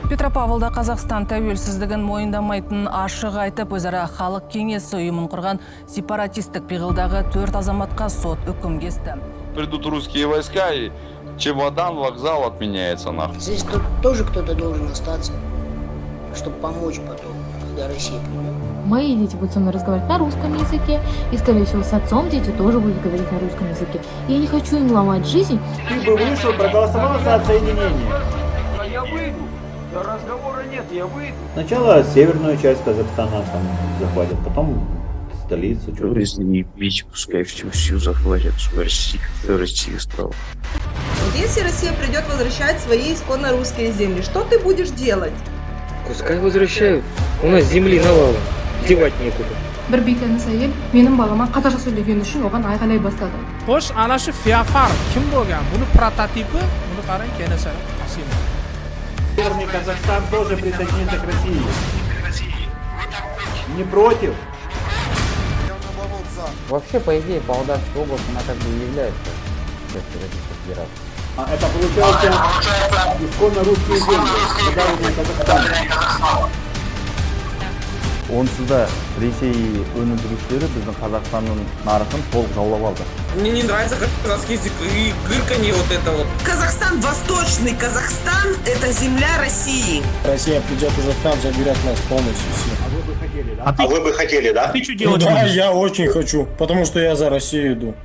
Петропавлда Қазақстан тәуелсіздігін мойындамайтын ашық айтып, өзара халық кеңесі ұйымын құрған сепаратистік пиғылдағы 4 азаматқа сот үкім кесті. Придут русские войска и чемодан, вокзал отменяется нахуй. Здесь тоже кто-то должен остаться, чтобы помочь потом, когда Россия придет. Мои дети будут со мной разговаривать на русском языке, и, скорее всего, с отцом дети тоже будут говорить на русском языке. Я не хочу им ломать жизнь. Ты бы вышел, проголосовал за отсоединение. Я выйду. Да разговора нет, я выйду. Сначала северную часть Казахстана там захватят, потом столицу. Если не бить, пускай всю захватят, чтобы Россия стала. Вот если Россия придет возвращать свои исконно русские земли, что ты будешь делать? Пускай возвращают. У нас земли навалом. Девать некуда. Bir bekeni sayıp, benim balama Қазақша söylеген үшін оған айғайлай бастады. Xo'sh, ana shu Fiafar kim bo'lgan? Buni prototipi, buni qarang, Kenasari Qassimov. Северный Казахстан тоже присоединится к России. Не против? Вообще, по идее, Павлодарская область, она как бы и является частью Российской Федерации. Это получается исконно русские земли, подаренные Казахстану. Онсыз да Ресей өнімдірушілері біздің Қазақстанның нарығын толық жаулап алды. Мне не нравится казахский язык и гырканье вот это вот. Казахстан, Восточный Казахстан – это земля России. Россия придет уже к нам, заберет нас полностью все. А вы бы хотели, да? Ты что делать будешь? Да, я очень хочу, потому что я за Россию иду.